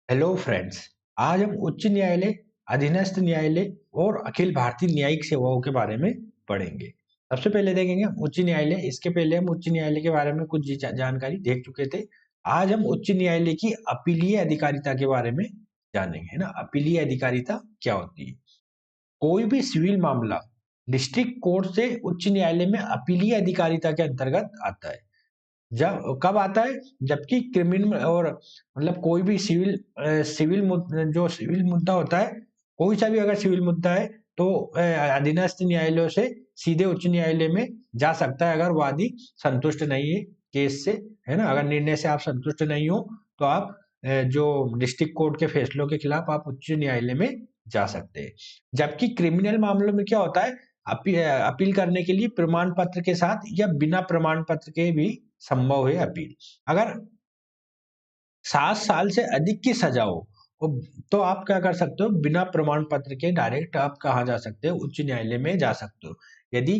Hello friends. आज हम उच्च न्यायालय, अधीनस्थ न्यायालय और अखिल भारतीय न्यायिक सेवाओं के बारे में पढ़ेंगे। सबसे पहले देखेंगे उच्च न्यायालय। इसके पहले हम उच्च न्यायालय के बारे में कुछ जानकारी देख चुके थे। आज हम उच्च न्यायालय की अपीलीय अधिकारिता के बारे में जानेंगे, है ना। अपीलीय अधिकारिता क्या होती है? कोई भी सिविल मामला डिस्ट्रिक्ट कोर्ट से उच्च न्यायालय में अपीलीय अधिकारिता के अंतर्गत आता है। जब कब आता है? जबकि क्रिमिनल और मतलब कोई भी सिविल मुद्दा होता है, कोई सा भी अगर सिविल मुद्दा है तो अधीनस्थ न्यायालयों से सीधे उच्च न्यायालय में जा सकता है अगर वादी संतुष्ट नहीं है केस से, है ना। अगर निर्णय से आप संतुष्ट नहीं हो तो आप जो डिस्ट्रिक्ट कोर्ट के फैसलों के खिलाफ आप उच्च न्यायालय में जा सकते हैं। जबकि क्रिमिनल मामलों में क्या होता है? अपील करने के लिए प्रमाण पत्र के साथ या बिना प्रमाण पत्र के भी संभव है अपील। अगर 7 साल से अधिक की सजा हो तो आप क्या कर सकते हो? बिना प्रमाण पत्र के डायरेक्ट आप कहाँ जा सकते हो? उच्च न्यायालय में जा सकते हो। यदि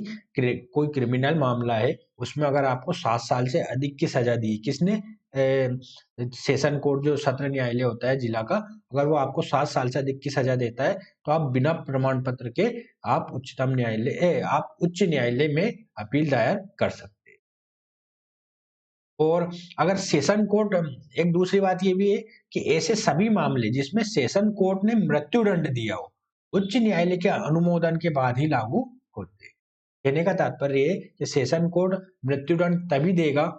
कोई क्रिमिनल मामला है, उसमें अगर आपको 7 साल से अधिक की सजा दी, किसने? सेशन कोर्ट जो सत्र न्यायालय होता है जिला का, अगर वो आपको 7 साल से अधिक की सजा देता है तो आप बिना प्रमाण पत्र के आप आप उच्च न्यायालय में अपील दायर कर सकते हैं। और अगर सेशन कोर्ट, एक दूसरी बात ये भी है कि ऐसे सभी मामले जिसमें सेशन कोर्ट ने मृत्युदंड दिया हो, उच्च न्यायालय के अनुमोदन के बाद ही लागू होते हैं। कहने का तात्पर्य है कि सेशन कोर्ट मृत्युदंड तभी देगा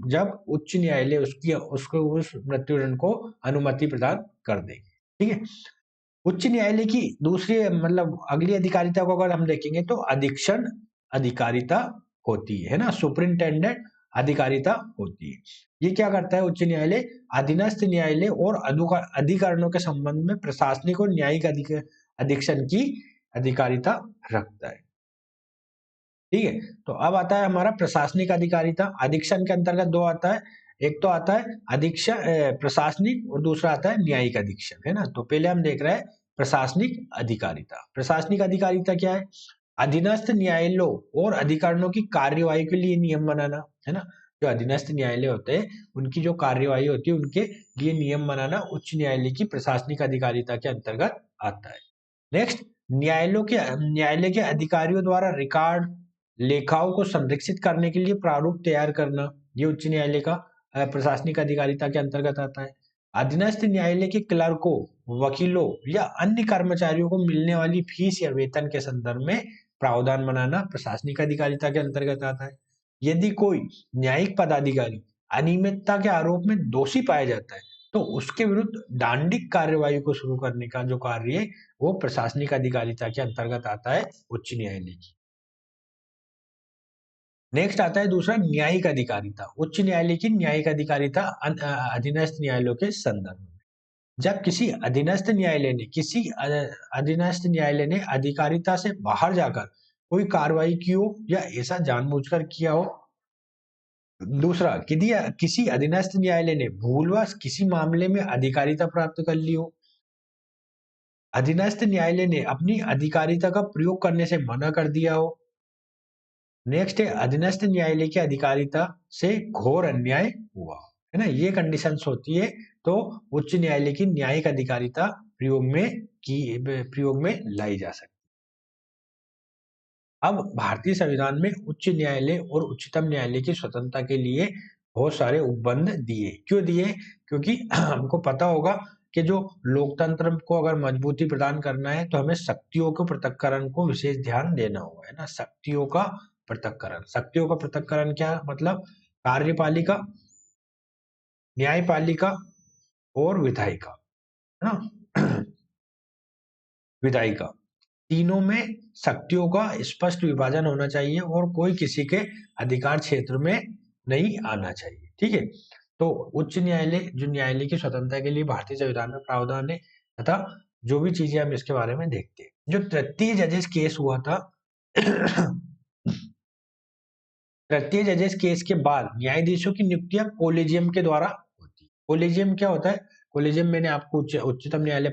जब उच्च न्यायालय उसकी उसको उस मृत्युदंड को अनुमति प्रदान कर दे। ठीक है। उच्च न्यायालय की दूसरी मतलब अगली अधिकारिता को अगर हम देखेंगे तो अधीक्षण अधिकारिता होती है ना। सुपरिंटेंडेंट अधिकारिता होती है। ये क्या करता है? उच्च न्यायालय अधीनस्थ न्यायालय और अधिकरणों के संबंध में प्रशासनिक और न्यायिक अधीक्षण की अधिकारिता रखता है। ठीक है। तो अब आता है हमारा प्रशासनिक अधिकारिता। अधीक्षण के अंतर्गत दो आता है। एक तो आता है प्रशासनिक और दूसरा आता है न्यायिक अधीक्षण, है ना। तो पहले हम देख रहे हैं प्रशासनिक अधिकारिता। प्रशासनिक अधिकारिता क्या है? अधीनस्थ न्यायालयों और अधिकरणों की कार्यवाही के लिए नियम बनाना, है ना। जो अधीनस्थ न्यायालय होते हैं उनकी जो कार्यवाही होती है उनके लिए नियम बनाना उच्च न्यायालय की प्रशासनिक अधिकारिता के अंतर्गत आता है। नेक्स्ट, न्यायालय के अधिकारियों द्वारा रिकॉर्ड लेखाओं को संरक्षित करने के लिए प्रारूप तैयार करना, ये उच्च न्यायालय का प्रशासनिक अधिकारिता के अंतर्गत आता है। अधीनस्थ न्यायालय के क्लर्कों, वकीलों या अन्य कर्मचारियों को मिलने वाली फीस या वेतन के संदर्भ में प्रावधान बनाना प्रशासनिक अधिकारिता के अंतर्गत आता है। यदि कोई न्यायिक पदाधिकारी अनियमितता के आरोप में दोषी पाया जाता है तो उसके विरुद्ध दांडिक कार्यवाही को शुरू करने का जो कार्य है वो प्रशासनिक अधिकारिता के अंतर्गत आता है उच्च न्यायालय की। नेक्स्ट आता है दूसरा न्यायिक अधिकारिता। उच्च न्यायालय की न्यायिक अधिकारिता अधीनस्थ न्यायालयों के संदर्भ में। जब किसी अधीनस्थ न्यायालय ने अधिकारिता से बाहर जाकर कोई कार्रवाई की हो या ऐसा जानबूझकर किया हो। दूसरा, किसी अधीनस्थ न्यायालय ने भूलवश किसी मामले में अधिकारिता प्राप्त कर ली हो। अधीनस्थ न्यायालय ने अपनी अधिकारिता का प्रयोग करने से मना कर दिया हो। नेक्स्ट है अधीनस्थ न्यायालय की अधिकारिता से घोर अन्याय हुआ, है ना। ये कंडीशंस होती है तो उच्च न्यायालय की न्यायिक अधिकारिता प्रयोग में लाई जा सकती है। अब भारतीय संविधान में उच्च न्यायालय और उच्चतम न्यायालय की स्वतंत्रता के लिए बहुत सारे उपबंध दिए। क्यों दिए? क्योंकि हमको पता होगा कि जो लोकतंत्र को अगर मजबूती प्रदान करना है तो हमें शक्तियों के पृथक्करण को विशेष ध्यान देना होगा, है ना। शक्तियों का पृथक्करण क्या मतलब? कार्यपालिका, न्यायपालिका और विधायिका, है ना। विधायिका, तीनों में शक्तियों का स्पष्ट विभाजन होना चाहिए और कोई किसी के अधिकार क्षेत्र में नहीं आना चाहिए। ठीक है। तो उच्च न्यायालय जो न्यायालय की स्वतंत्रता के लिए भारतीय संविधान में प्रावधान है तथा जो भी चीजें हम इसके बारे में देखते हैं। जो तृतीय जजेस केस हुआ था तृतीय जजेस केस के बाद न्यायाधीशों की नियुक्तियां कोलेजियम के द्वारा होती है। कोलेजियम क्या होता है? कोलेजियम मैंने आपको उच्चतम न्यायालय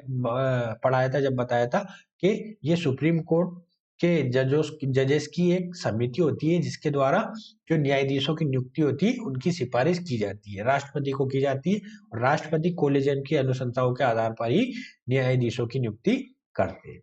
पढ़ाया था जब बताया था कि ये सुप्रीम कोर्ट के जजेस की एक समिति होती है जिसके द्वारा जो न्यायाधीशों की नियुक्ति होती है उनकी सिफारिश की जाती है, राष्ट्रपति को की जाती है और राष्ट्रपति कोलेजियम की अनुशंसाओं के आधार पर ही न्यायाधीशों की नियुक्ति करते हैं।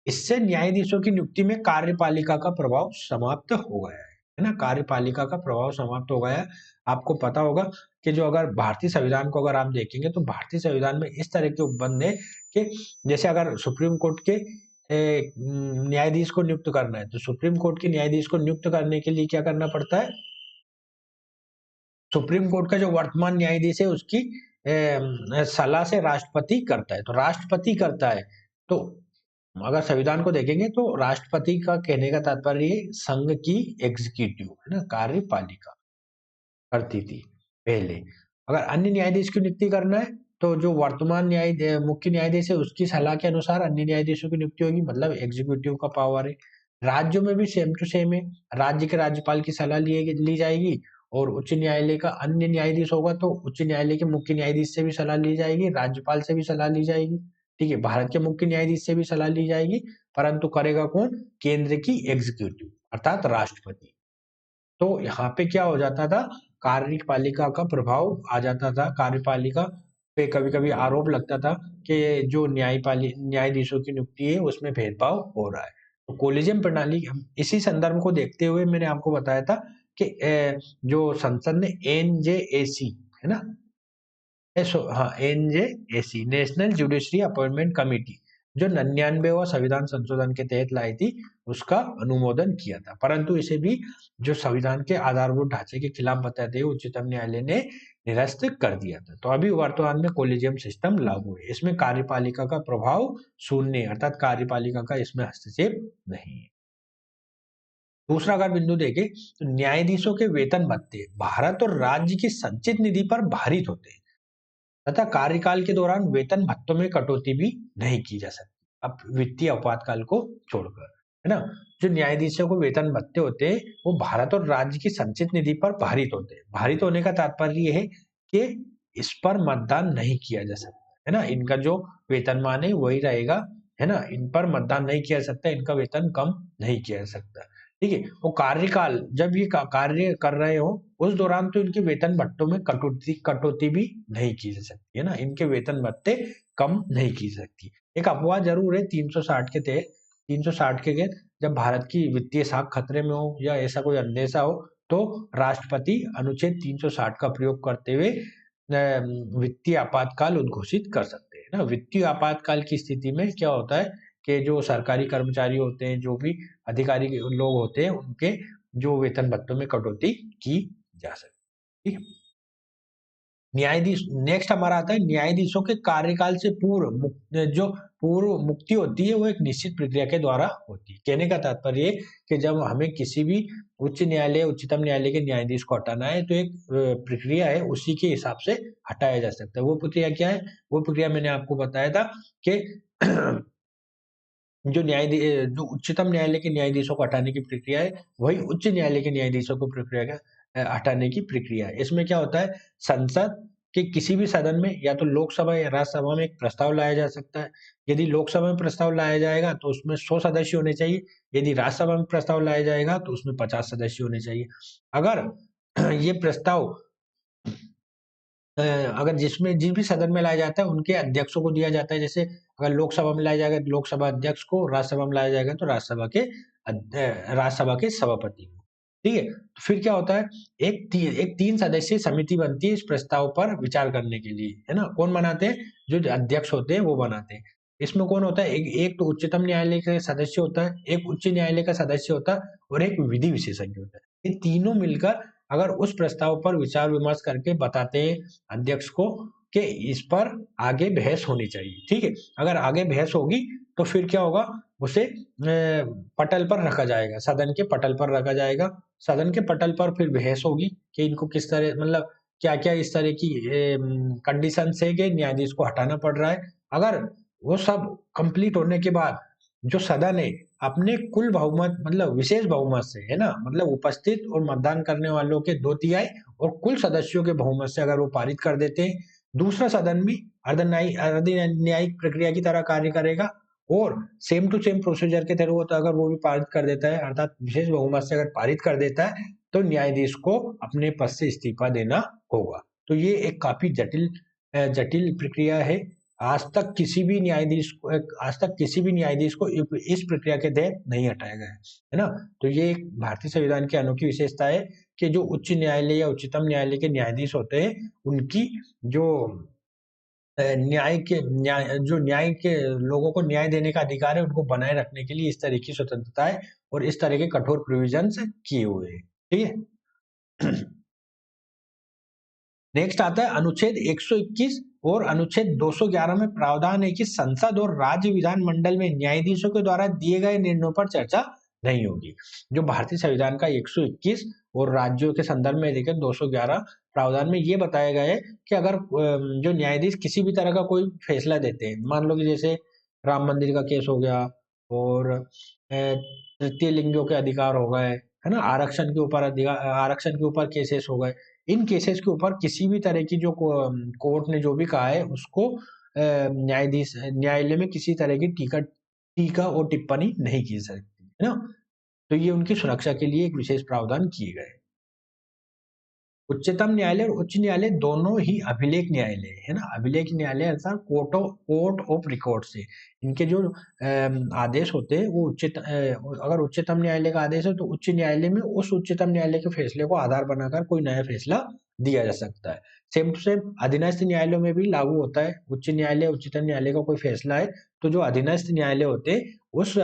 इससे न्यायाधीशों की नियुक्ति में कार्यपालिका का प्रभाव समाप्त हो गया है ना, कार्यपालिका का प्रभाव समाप्त हो गया है। आपको पता होगा कि जो अगर भारतीय संविधान को अगर आप देखेंगे तो भारतीय संविधान में इस तरह के उपबंध है कि जैसे अगर सुप्रीम कोर्ट के न्यायाधीश को नियुक्त करना है तो सुप्रीम कोर्ट के न्यायाधीश को नियुक्त करने के लिए क्या करना पड़ता है, सुप्रीम कोर्ट का जो वर्तमान न्यायाधीश है उसकी सलाह से राष्ट्रपति करता है, तो राष्ट्रपति करता है। तो अगर संविधान को देखेंगे तो राष्ट्रपति का कहने का तात्पर्य संघ की एग्जीक्यूटिव है ना, कार्यपालिका करती थी पहले। अगर अन्य न्यायाधीश की नियुक्ति करना है तो जो वर्तमान मुख्य न्यायाधीश है उसकी सलाह के अनुसार अन्य न्यायाधीशों की नियुक्ति होगी, मतलब एग्जीक्यूटिव का पावर है। राज्यों में भी सेम टू सेम है, राज्य के राज्यपाल की सलाह ली जाएगी और उच्च न्यायालय का अन्य न्यायाधीश होगा तो उच्च न्यायालय के मुख्य न्यायाधीश से भी सलाह ली जाएगी, राज्यपाल से भी सलाह ली जाएगी। ठीक है, भारत के मुख्य न्यायाधीश से भी सलाह ली जाएगी, परंतु करेगा कौन, केंद्र की एग्जीक्यूटिव अर्थात राष्ट्रपति। तो यहाँ पे क्या हो जाता था, कार्यपालिका का प्रभाव आ जाता था, कार्यपालिका पे कभी कभी आरोप लगता था कि जो न्यायाधीशों की नियुक्ति है उसमें भेदभाव हो रहा है। तो कोलिजियम प्रणाली इसी संदर्भ को देखते हुए मैंने आपको बताया था कि जो संसद ने एनजेएसी है ना, हाँ NJAC national judiciary appointment committee जो 99वां संविधान संशोधन के तहत लाई थी उसका अनुमोदन किया था, परंतु इसे भी जो संविधान के आधारभूत ढांचे के खिलाफ बताते हुए उच्चतम न्यायालय ने निरस्त कर दिया था। तो अभी वर्तमान में कोलिजियम सिस्टम लागू है, इसमें कार्यपालिका का प्रभाव शून्य अर्थात कार्यपालिका का इसमें हस्तक्षेप नहीं है। दूसरा अगर बिंदु देखें तो न्यायाधीशों के वेतन भत्ते भारत और राज्य की संचित निधि पर भारित होते हैं तथा कार्यकाल के दौरान वेतन भत्तों में कटौती भी नहीं की जा सकती, अब वित्तीय आपातकाल को छोड़कर, है ना। जो न्यायाधीशों को वेतन भत्ते होते हैं वो भारत और राज्य की संचित निधि पर भारित होते हैं। भारित होने का तात्पर्य यह है कि इस पर मतदान नहीं किया जा सकता, है ना, इनका जो वेतनमान है वही रहेगा, है ना, इन पर मतदान नहीं किया जा सकता, इनका वेतन कम नहीं किया जा सकता। ठीक है, वो कार्यकाल जब ये कार्य कर रहे हो उस दौरान तो इनके वेतन भत्तों में कटौती भी नहीं की जा सकती, है ना, इनके वेतन भत्ते कम नहीं की सकती। एक अफवाह जरूर है 360 के तहत, 360 के तहत जब भारत की वित्तीय साख खतरे में हो या ऐसा कोई अंदेशा हो तो राष्ट्रपति अनुच्छेद 360 का प्रयोग करते हुए वित्तीय आपातकाल उद्घोषित कर सकते हैं ना। वित्तीय आपातकाल की स्थिति में क्या होता है कि जो सरकारी कर्मचारी होते हैं, जो भी अधिकारी लोग होते हैं, उनके जो वेतन भत्तों में कटौती की जा सकती है। न्यायाधीश नेक्स्ट हमारा आता है न्यायाधीशों के कार्यकाल से जो पूर्व मुक्ति होती है वो एक निश्चित प्रक्रिया के द्वारा होती है। कहने का तात्पर्य कि जब हमें किसी भी उच्च न्यायालय उच्चतम न्यायालय के न्यायाधीश को हटाना है तो एक प्रक्रिया है, उसी के हिसाब से हटाया जा सकता है। वो प्रक्रिया क्या है, वो प्रक्रिया मैंने आपको बताया था कि जो उच्चतम न्यायालय के न्यायाधीशों को हटाने की प्रक्रिया है वही उच्च न्यायालय के न्यायाधीशों को प्रक्रिया का हटाने की प्रक्रिया है। इसमें क्या होता है, संसद के किसी भी सदन में या तो लोकसभा या राज्यसभा में एक प्रस्ताव लाया जा सकता है। यदि लोकसभा में प्रस्ताव लाया जाएगा तो उसमें 100 सदस्य होने चाहिए, यदि राज्यसभा में प्रस्ताव लाया जाएगा तो उसमें 50 सदस्य होने चाहिए। अगर ये प्रस्ताव अगर जिस भी सदन में लाया जाता है उनके अध्यक्षों को दिया जाता है, जैसे अगर लोकसभा में लाया जाएगा तो लोकसभा अध्यक्ष को, राज्यसभा में लाया जाएगा तो राज्यसभा के सभापति को। ठीक है, तो फिर क्या होता है, एक 3 सदस्यीय समिति बनती है इस प्रस्ताव पर विचार करने के लिए, है ना। कौन बनाते हैं, जो अध्यक्ष होते हैं वो बनाते हैं। इसमें कौन होता है, एक तो उच्चतम न्यायालय का सदस्य होता है, एक उच्च न्यायालय का सदस्य होता है और एक विधि विशेषज्ञ होता है। ये तीनों मिलकर अगर उस प्रस्ताव पर विचार विमर्श करके बताते हैं अध्यक्ष को कि इस पर आगे बहस होनी चाहिए। ठीक है, अगर आगे बहस होगी तो फिर क्या होगा, उसे पटल पर रखा जाएगा, सदन के पटल पर रखा जाएगा। सदन के पटल पर फिर बहस होगी कि इनको किस तरह, मतलब क्या क्या इस तरह की कंडीशन है कि न्यायाधीश को हटाना पड़ रहा है। अगर वो सब कंप्लीट होने के बाद जो सदन है अपने कुल बहुमत, मतलब विशेष बहुमत से, है ना, मतलब उपस्थित और मतदान करने वालों के 2/3 और कुल सदस्यों के बहुमत से अगर वो पारित कर देते हैं, दूसरा सदन भी अर्ध न्यायिक प्रक्रिया की तरह कार्य करेगा और सेम टू सेम प्रोसीजर के थ्रू होता है, अगर वो भी पारित कर देता है, अर्थात विशेष बहुमत से अगर पारित कर देता है, तो न्यायाधीश को अपने पद से इस्तीफा देना होगा। तो ये एक काफी जटिल प्रक्रिया है। आज तक किसी भी न्यायाधीश को इस प्रक्रिया के तहत नहीं हटाया गया है ना। तो ये एक भारतीय संविधान की अनोखी विशेषता है कि जो उच्च न्यायालय या उच्चतम न्यायालय के न्यायाधीश होते हैं, उनकी जो न्याय के लोगों को न्याय देने का अधिकार है, उनको बनाए रखने के लिए इस तरह की स्वतंत्रता है और इस तरह के कठोर प्रोविजंस किए हुए हैं। ठीक है। नेक्स्ट आता है अनुच्छेद 121 और अनुच्छेद 211 में प्रावधान है कि संसद और राज्य विधानमंडल में न्यायाधीशों के द्वारा दिए गए निर्णयों पर चर्चा नहीं होगी। जो भारतीय संविधान का 121 और राज्यों के संदर्भ में देखें 211 प्रावधान में ये बताया गया है कि अगर जो न्यायाधीश किसी भी तरह का कोई फैसला देते हैं, मान लो कि जैसे राम मंदिर का केस हो गया और तृतीय लिंगियों के अधिकार हो गए, है ना, आरक्षण के ऊपर केसेस हो गए, इन केसेस के ऊपर किसी भी तरह की जो कोर्ट ने जो भी कहा है उसको न्यायालय में किसी तरह की टीका और टिप्पणी नहीं की सकती, है ना। तो ये उनकी सुरक्षा के लिए एक विशेष प्रावधान किए गए। उच्चतम न्यायालय और उच्च न्यायालय दोनों ही अभिलेख न्यायालय है ना। अभिलेख न्यायालय अर्थात कोर्ट ऑफ रिकॉर्ड से इनके जो आदेश होते हैं वो अगर उच्चतम न्यायालय का आदेश है तो उच्च न्यायालय में उस उच्चतम न्यायालय के फैसले को आधार बनाकर कोई नया फैसला दिया जा सकता है। सेम टू सेम अधीनस्थ न्यायालयों में भी लागू होता है। उच्च न्यायालय उच्चतम न्यायालय का कोई फैसला है तो जो अधीनस्थ न्यायालय होते हैं उस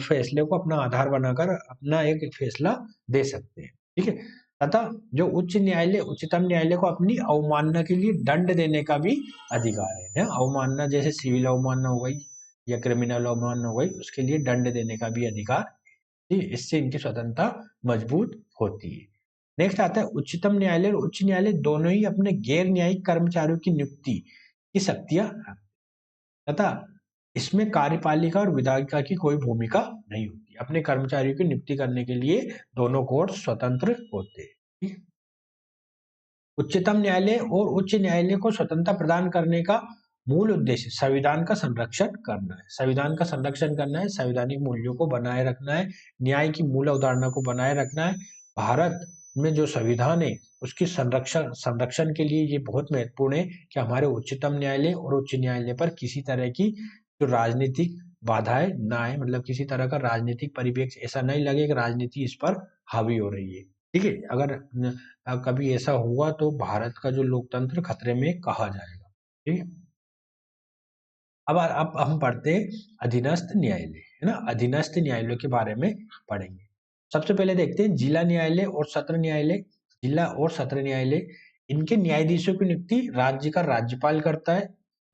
फैसले को अपना आधार बनाकर अपना एक फैसला दे सकते हैं। ठीक है। तथा जो उच्च न्यायालय उच्चतम न्यायालय को अपनी अवमानना के लिए दंड देने का भी अधिकार है। अवमानना जैसे सिविल अवमानना हो गई या क्रिमिनल अवमानना हो गई, उसके लिए दंड देने का भी अधिकार है। इससे इनकी स्वतंत्रता मजबूत होती है। नेक्स्ट आता है उच्चतम न्यायालय और उच्च न्यायालय दोनों ही अपने गैर न्यायिक कर्मचारियों की नियुक्ति की शक्तियां तथा इसमें कार्यपालिका और विधायिका की कोई भूमिका नहीं होती। अपने कर्मचारियों की नियुक्ति करने के लिए दोनों कोर्ट स्वतंत्र होते हैं। उच्चतम न्यायालय और उच्च न्यायालय को स्वतंत्रता प्रदान करने का मूल उद्देश्य संविधान का संरक्षण करना है। संविधान का संरक्षण करना है, संवैधानिक मूल्यों को बनाए रखना है, न्याय की मूल अवधारणा को बनाए रखना है। भारत में जो संविधान है उसकी संरक्षण के लिए ये बहुत महत्वपूर्ण है कि हमारे उच्चतम न्यायालय और उच्च न्यायालय पर किसी तरह की जो राजनीतिक बाधाएं ना आए, मतलब किसी तरह का राजनीतिक परिप्रेक्ष्य ऐसा नहीं लगे कि राजनीति इस पर हावी हो रही है। ठीक है। अगर कभी ऐसा हुआ तो भारत का जो लोकतंत्र खतरे में कहा जाएगा। ठीक है। अब हम पढ़ते हैं अधीनस्थ न्यायालय, है ना। अधीनस्थ न्यायालयों के बारे में पढ़ेंगे। सबसे पहले देखते हैं जिला न्यायालय और सत्र न्यायालय। जिला और सत्र न्यायालय इनके न्यायाधीशों की नियुक्ति राज्य का राज्यपाल करता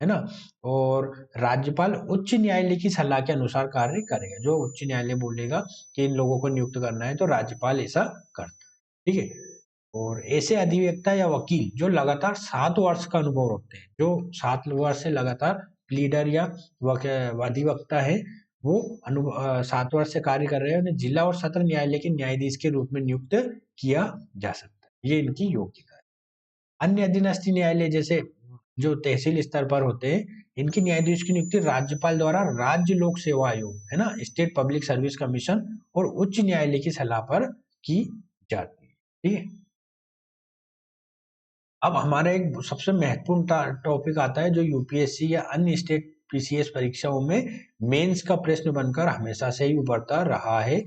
है ना। और राज्यपाल उच्च न्यायालय की सलाह के अनुसार कार्य करेगा। जो उच्च न्यायालय बोलेगा कि इन लोगों को नियुक्त करना है तो राज्यपाल ऐसा करता है। ठीक है। और ऐसे अधिवक्ता या वकील जो लगातार 7 वर्ष का अनुभव रखते हैं, जो 7 वर्ष से लगातार प्लीडर या अधिवक्ता है, वो 7 वर्ष से कार्य कर रहे हैं, उन्हें जिला और सत्र न्यायालय के न्यायाधीश के रूप में नियुक्त किया जा सकता है। ये इनकी योग्यता है। अन्य अधीनस्थ न्यायालय जैसे जो तहसील स्तर पर होते हैं, इनके न्यायाधीश की नियुक्ति राज्यपाल द्वारा राज्य लोक सेवा आयोग, है ना, स्टेट पब्लिक सर्विस कमीशन और उच्च न्यायालय की सलाह पर की जाती है। ठीक है। अब हमारा एक सबसे महत्वपूर्ण टॉपिक आता है जो यूपीएससी या अन्य स्टेट पीसीएस परीक्षाओं में मेंस का प्रश्न बनकर हमेशा से ही उभरता रहा है।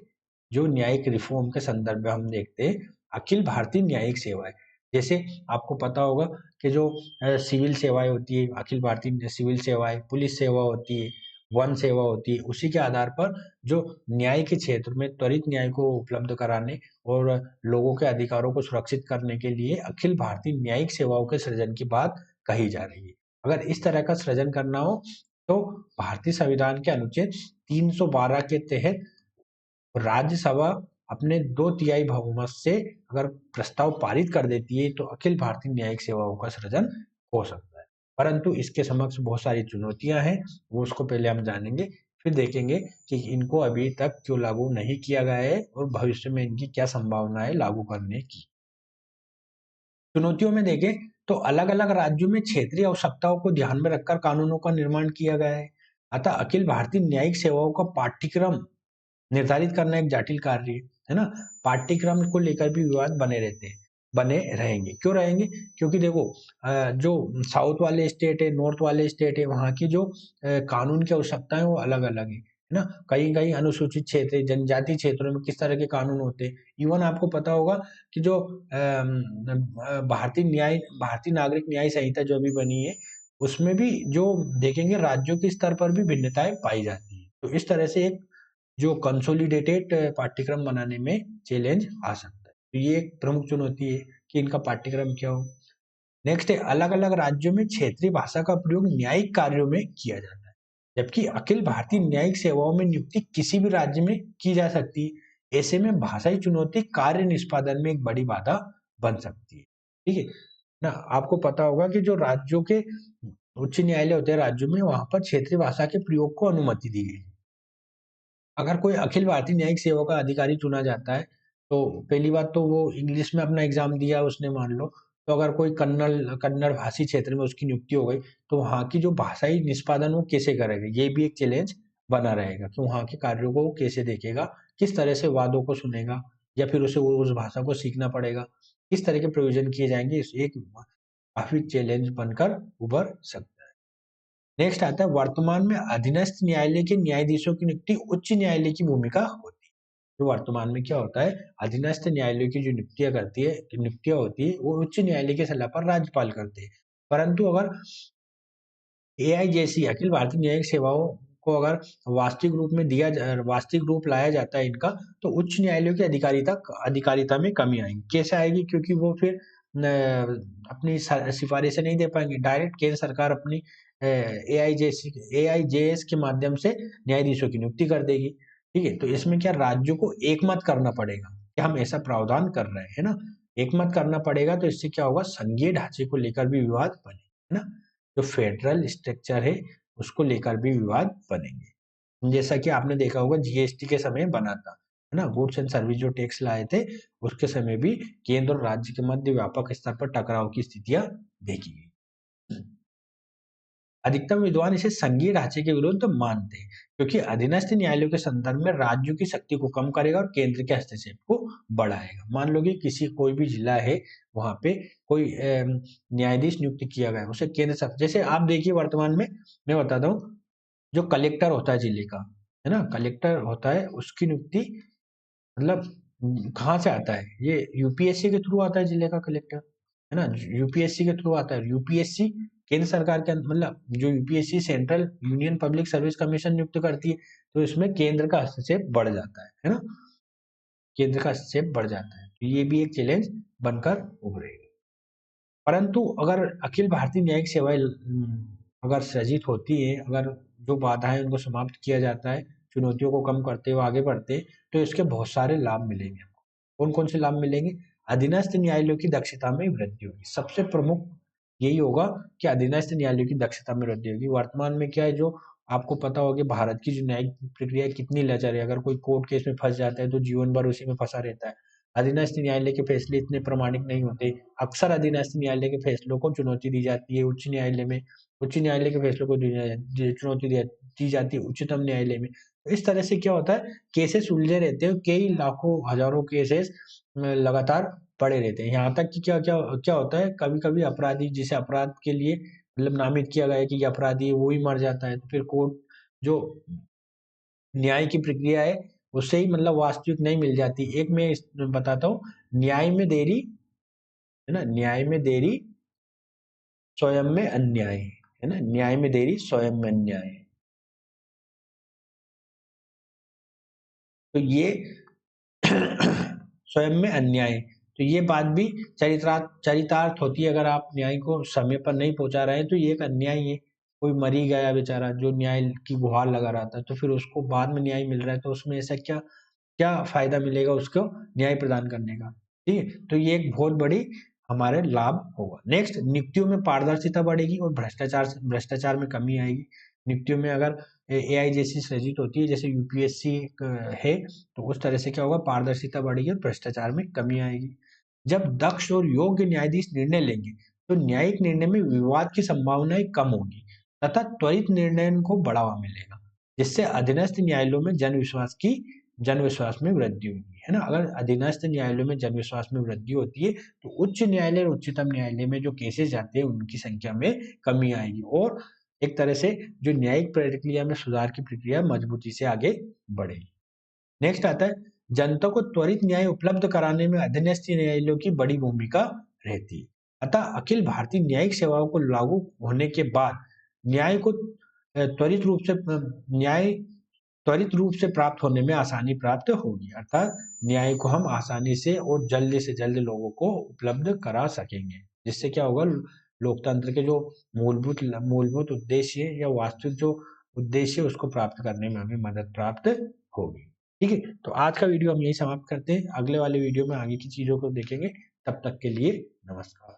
जो न्यायिक रिफॉर्म के संदर्भ में हम देखते हैं अखिल भारतीय न्यायिक सेवाएं। जैसे आपको पता होगा कि जो सिविल सेवाएं होती है, अखिल भारतीय सिविल सेवाएं, पुलिस सेवा होती है, वन सेवा होती है, उसी के आधार पर जो न्याय के क्षेत्र में त्वरित न्याय को उपलब्ध कराने और लोगों के अधिकारों को सुरक्षित करने के लिए अखिल भारतीय न्यायिक सेवाओं के सृजन की बात कही जा रही है। अगर इस तरह का सृजन करना हो तो भारतीय संविधान के अनुच्छेद 312 के तहत राज्यसभा अपने 2/3 बहुमत से अगर प्रस्ताव पारित कर देती है तो अखिल भारतीय न्यायिक सेवाओं का सृजन हो सकता है। परंतु इसके समक्ष बहुत सारी चुनौतियां हैं, वो उसको पहले हम जानेंगे, फिर देखेंगे कि इनको अभी तक क्यों लागू नहीं किया गया है और भविष्य में इनकी क्या संभावना है लागू करने की। चुनौतियों में देखें तो अलग अलग राज्यों में क्षेत्रीय आवश्यकताओं को ध्यान में रखकर कानूनों का निर्माण किया गया है। अतः अखिल भारतीय न्यायिक सेवाओं का पाठ्यक्रम निर्धारित करना एक जटिल कार्य है ना। पाठ्यक्रम को लेकर भी विवाद बने रहते हैं, बने रहेंगे। क्यों रहेंगे? क्योंकि देखो जो साउथ वाले स्टेट है, नॉर्थ वाले स्टेट है, वहाँ की जो कानून की आवश्यकताएं वो अलग अलग है ना। कहीं कहीं अनुसूचित क्षेत्र, जनजाति क्षेत्रों में किस तरह के कानून होते हैं। इवन आपको पता होगा कि जो भारतीय नागरिक न्याय संहिता जो अभी बनी है, उसमें भी जो देखेंगे राज्यों के स्तर पर भी भिन्नताएं पाई जाती है। तो इस तरह से एक जो कंसोलिडेटेड पाठ्यक्रम बनाने में चैलेंज आ सकता है। तो ये एक प्रमुख चुनौती है कि इनका पाठ्यक्रम क्या हो। नेक्स्ट है, अलग अलग राज्यों में क्षेत्रीय भाषा का प्रयोग न्यायिक कार्यों में किया जाता है, जबकि अखिल भारतीय न्यायिक सेवाओं में नियुक्ति किसी भी राज्य में की जा सकती है। ऐसे में भाषाई चुनौती कार्य निष्पादन में एक बड़ी बाधा बन सकती है। ठीक है ना। आपको पता होगा कि जो राज्यों के उच्च न्यायालय होते हैं राज्यों में, वहां पर क्षेत्रीय भाषा के प्रयोग को अनुमति दी गई है। अगर कोई अखिल भारतीय न्यायिक सेवा का अधिकारी चुना जाता है, तो पहली बात तो वो इंग्लिश में अपना एग्जाम दिया उसने मान लो, तो अगर कोई कन्नड़ भाषी क्षेत्र में उसकी नियुक्ति हो गई, तो वहाँ की जो भाषाई निष्पादन वो कैसे करेगा, ये भी एक चैलेंज बना रहेगा कि वहाँ के कार्यों को वो कैसे देखेगा, किस तरह से वादों को सुनेगा, या फिर उसे उस भाषा को सीखना पड़ेगा, किस तरह के प्रयोजन किए जाएंगे, इस एक काफी चैलेंज बनकर उभर सकता है। नेक्स्ट आता है, वर्तमान में अधीनस्थ न्यायालय के न्यायाधीशों की नियुक्ति उच्च न्यायालय की भूमिका होती है। तो वर्तमान में क्या होता है, अधीनस्थ न्यायालय की जो नियुक्तियां होती है वो उच्च न्यायालय की सलाह पर राज्यपाल करते हैं। परंतु अगर एआई जैसी अखिल भारतीय न्यायिक सेवाओं को अगर वास्तविक रूप लाया जाता है इनका, तो उच्च न्यायालयों की अधिकारिता में कमी आएगी। कैसे आएगी? क्योंकि वो फिर अपनी सिफारिशें नहीं दे पाएंगे, डायरेक्ट केंद्र सरकार अपनी एआईजेएस के माध्यम से न्यायाधीशों की नियुक्ति कर देगी। ठीक है, तो इसमें क्या राज्यों को एकमत करना पड़ेगा कि हम ऐसा प्रावधान कर रहे हैं, है ना। एकमत करना पड़ेगा, तो इससे क्या होगा, संघीय ढांचे को लेकर भी विवाद बने, है ना। जो फेडरल स्ट्रक्चर है उसको लेकर भी विवाद बनेंगे। जैसा कि आपने देखा होगा जीएसटी के समय बना था, है ना। गुड्स एंड सर्विस जो टैक्स लाए थे, उसके समय भी केंद्र और राज्य के मध्य व्यापक स्तर पर टकराव की स्थितियां देखी गई। अधिकतम विद्वान इसे संघीय ढांचे के विरुद्ध मानते हैं, क्योंकि अधीनस्थ न्यायालयों के संदर्भ में राज्यों की शक्ति को कम करेगा और केंद्र के हस्तक्षेप को बढ़ाएगा। मान लो कि किसी कोई भी जिला है, वहां पे कोई न्यायाधीश नियुक्त किया गया है, उसे केंद्र सरकार, जैसे आप देखिए वर्तमान में मैं बताता हूँ, जो कलेक्टर होता है जिले का, है ना, कलेक्टर होता है, उसकी नियुक्ति मतलब कहाँ से आता है, ये यूपीएससी के थ्रू आता है जिले का कलेक्टर, है ना। यूपीएससी के थ्रू आता है। यूपीएससी केंद्र सरकार के मतलब जो UPSC central union public service commission नियुक्त करती है, तो इसमें केंद्र का हस्तक्षेप बढ़ जाता है ना। केंद्र का हस्तक्षेप बढ़ जाता है, तो ये भी एक चैलेंज बनकर उभरेगा। परंतु अगर अखिल भारतीय न्यायिक सेवाएं अगर सृजित होती है, अगर जो बाधाएं उनको समाप्त किया जाता है, चुनौतियों को कम करते हुए आगे बढ़ते हैं, तो इसके बहुत सारे लाभ मिलेंगे हमको। कौन कौन से लाभ मिलेंगे? अधीनस्थ न्यायालयों की दक्षता में वृद्धि होगी। सबसे प्रमुख यही होगा कि अधीनस्थ न्यायालयों की दक्षता में वृद्धि होगी। वर्तमान में क्या है, जो आपको पता होगा भारत की जो न्यायिक प्रक्रिया कितनी लचर है। अगर कोई कोर्ट केस में फंस जाता है तो जीवन भर उसी में फंसा रहता है। अधीनस्थ न्यायालय के फैसले इतने प्रामाणिक नहीं होते। अक्सर अधीनस्थ न्यायालय के फैसलों को चुनौती दी जाती है उच्च न्यायालय में, उच्च न्यायालय के फैसलों को चुनौती दी जाती है उच्चतम न्यायालय में। तो इस तरह से क्या होता है, केसेस उलझे रहते हैं, कई लाखों हजारों केसेस लगातार पड़े रहते हैं। यहाँ तक कि क्या क्या क्या होता है, कभी कभी अपराधी जिसे अपराध के लिए मतलब नामित किया गया है कि ये अपराधी है, वो ही मर जाता है, तो फिर कोर्ट जो न्याय की प्रक्रिया है उससे ही मतलब वास्तविक नहीं मिल जाती। एक मैं बताता हूँ, न्याय में देरी, है ना, न्याय में देरी स्वयं में अन्याय है ना, न्याय में देरी स्वयं में अन्याय है। तो ये स्वयं में अन्याय, तो ये बात भी चरितार्थ होती है। अगर आप न्याय को समय पर नहीं पहुंचा रहे हैं तो ये एक अन्याय है। कोई मर ही गया बेचारा जो न्याय की गुहार लगा रहा था, तो फिर उसको बाद में न्याय मिल रहा है, तो उसमें ऐसा क्या क्या फायदा मिलेगा उसको न्याय प्रदान करने का। ठीक है, तो ये एक बहुत बड़ी हमारे लाभ होगा। नेक्स्ट, नियुक्तियों में पारदर्शिता बढ़ेगी और भ्रष्टाचार में कमी आएगी। नियुक्तियों में अगर एआई जैसी सृजित होती है, जैसे यूपीएससी है, तो उस तरह से क्या होगा, पारदर्शिता बढ़ेगी और भ्रष्टाचार में कमी आएगी। जब दक्ष और योग्य न्यायाधीश निर्णय लेंगे, तो न्यायिक निर्णय में विवाद की संभावनाएं कम होगी। तथा त्वरित निर्णय को बढ़ावा मिलेगा, जिससे अधीनस्थ न्यायालयों में जनविश्वास में वृद्धि होगी, है ना। अगर अधीनस्थ न्यायालयों में जनविश्वास में वृद्धि होती है तो उच्च न्यायालय और उच्चतम न्यायालय में जो केसेस जाते हैं उनकी संख्या में कमी आएगी और एक तरह से जो न्यायिक प्रक्रिया में सुधार की प्रक्रिया मजबूती से आगे बढ़ेगी। नेक्स्ट आता है, जनता को त्वरित न्याय उपलब्ध कराने में अधीनस्थ न्यायालयों की बड़ी भूमिका रहती है। अतः अखिल भारतीय न्यायिक सेवाओं को लागू होने के बाद न्याय को त्वरित रूप से प्राप्त होने में आसानी प्राप्त होगी, अर्थात न्याय को हम आसानी से और जल्द से जल्द लोगों को उपलब्ध करा सकेंगे, जिससे क्या होगा, लोकतंत्र के जो मूलभूत उद्देश्य या वास्तविक जो उद्देश्य उसको प्राप्त करने में हमें मदद प्राप्त होगी। ठीक है, तो आज का वीडियो हम यही समाप्त करते हैं। अगले वाले वीडियो में आगे की चीजों को देखेंगे। तब तक के लिए नमस्कार।